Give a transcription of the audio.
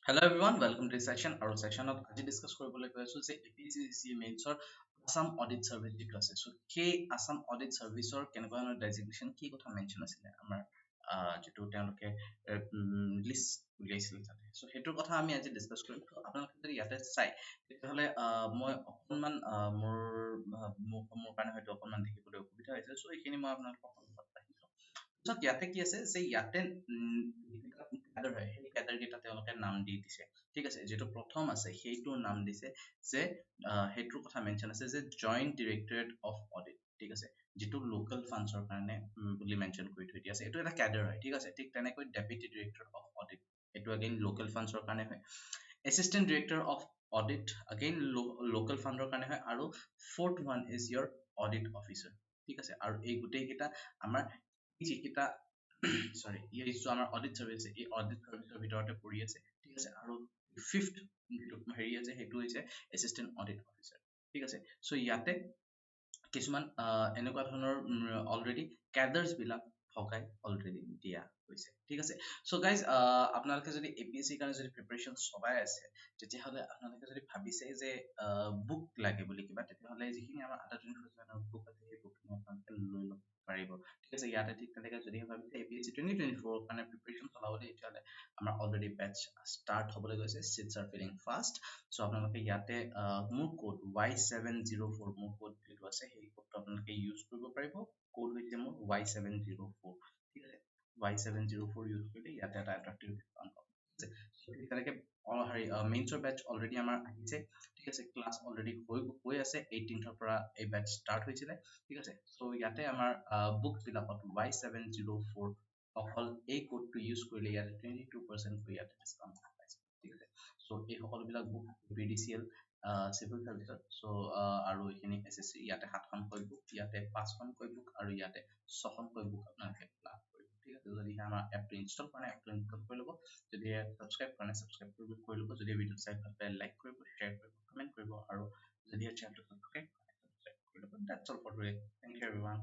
Hello everyone, welcome to this section. Our section of আজি discuss কৰিবলৈ গৈ আছো যে APSC CCE মেইনছৰ আসাম অডিট সাৰ্ভিস যিটো আছে সো সেই আসাম অডিট সাৰ্ভিসৰ কেনেকুৱা ধৰণৰ ডেজিগনেশ্যন কি কথা মেনশ্যন আছিলে আমাৰ যেটো তেওঁলোকে লিষ্ট উলিয়াইছিল তাতে সো হেতুৰ কথা আমি আজি ডিসকাস কৰিম তো আপোনালোকে যদি ইয়াতে চাই তেতিয়াহ'লে মই অকনমান মোৰ কাৰণে হয়তো অকনমান দেখিবলৈ অসুবিধা হৈছে সো এইখিনি মই আপোনালোকক পিছত ইয়াতে কি আছে যে ইয়াতে ক্যাডাৰ হয় সেই ক্যাডাৰ কেইটা তেওঁলোকে নাম দি দিছে ঠিক আছে যেটো প্ৰথম আছে সেইটোৰ নাম দিছে যে হেতুৰ কথা মেনশ্যন আছে যে জয়েন্ট ডাইৰেক্টৰেট অফ অডিট ঠিক আছে যেটো লোকাল ফান্ডছৰ কাৰণে বুলি মেনশ্যন কৰি থৈ দিয়া আছে এটো এটা ক্যাডাৰ হয় ঠিক আছে ঠিক তেনেকৈ ডেপুটি ডাইৰেক্টৰ অফ অডিট এটো अगेन লোকাল ফান্ডছৰ কাৰণে হয় assistant director of audit again local ফান্ডৰ কাৰণে হয় আৰু fourth one is your audit officer ঠিক আছে আৰু এই গুটেই কেইটা আমাৰ যিকেইটা সৰি এই যিটো আমাৰ অডিট সাৰ্ভিস এই অডিট সাৰ্ভিসৰ ভিতৰতে পৰি আছে ঠিক আছে আৰু ফিফথ যেটো হেৰি আছে হেতু হৈছে এসিস্ট্যান্ট অডিট অফিচাৰ ঠিক আছে সো ইয়াতে কিছুমান এনেকুৱা ধৰণৰ অলৰেডি ক্যাডাৰ্স বিলাক ভগাই অলৰেডি দিয়া হৈছে ঠিক আছে সো গাইজ আপোনালোকে যদি এপিএসসি কাৰণে যদি প্ৰিপাৰেচন চলাই আছে তেতিয়াহ'লে আপোনালোকে যদি ভাবিছে যে বুক লাগে বুলি কিবা তেতিয়াহ'লে যিখিনি আমাৰ আটা 24 বুক আছে সেই বুকখিনি আপোনালোকে লৈ ল'ব পাৰিব ঠিক আছে ইয়াতে ঠিক তেনেকৈ যদি ভাবিছে এপিএসসি 2024 কাৰণে প্ৰিপাৰেচন চলাবলৈ তেতিয়াহ'লে আমাৰ অলৰেডি বেচ ষ্টাৰ্ট হ'বলৈ গৈছে চিটছ আৰ ফিলিং ফাষ্ট সো আপোনালোকে ইয়াতে মোৰ কোড Y704 মোৰ কোড যেটো আছে সেই কোডটো আপোনালোকে ইউজ কৰিব পাৰিব কোড হৈছে মোৰ Y704 ঠিক আছে Y704 ইউজ কৰিলে ইয়াতে এটা এট্ৰাক্টিভ ডিসকাউন্ট পাব ঠিক তেনেকৈ হেৰি মেইনছৰ বেচ অলৰেডি আমাৰ আহিছে ঠিক আছে ক্লাছ অলৰেডি হৈ আছে 18ৰ পৰা এই বেচ ষ্টাৰ্ট হৈছিলে ঠিক আছে সো ইয়াতে আমাৰ বুকছ বিলাকত Y704 অকল এই কোডটো ইউজ কৰিলে ইয়াতে 22% কৰি ইয়াতে ডিসকাউন্ট পাইছে ঠিক আছে সো এই সকলোবিলাক বুক বিডিসিএল চিভিল সাৰ্ভিসত সো আৰু এইখিনি এসএসসি ইয়াতে 7খনকৈ বুক ইয়াতে 5খনকৈ বুক আৰু ইয়াতে 6খনকৈ বুক আপোনালোকে লাভ কৰিব ঠিক আছে যদি আমাৰ এপটো ইনষ্টল কৰা নাই এপটো ইনষ্টল কৰি ল'ব যদি সাবস্ক্ৰাইব কৰা নাই সাবস্ক্ৰাইব কৰি ল'ব যদি ভিডিঅ চাই ভাল পায় লাইক কৰিব শ্বেয়াৰ কৰিব কমেন্ট কৰিব আৰু যদি চেনেলটো সাবস্ক্ৰাইব কৰা নাই সাবস্ক্ৰাইব কৰি ল'ব that's all for today thank you everyone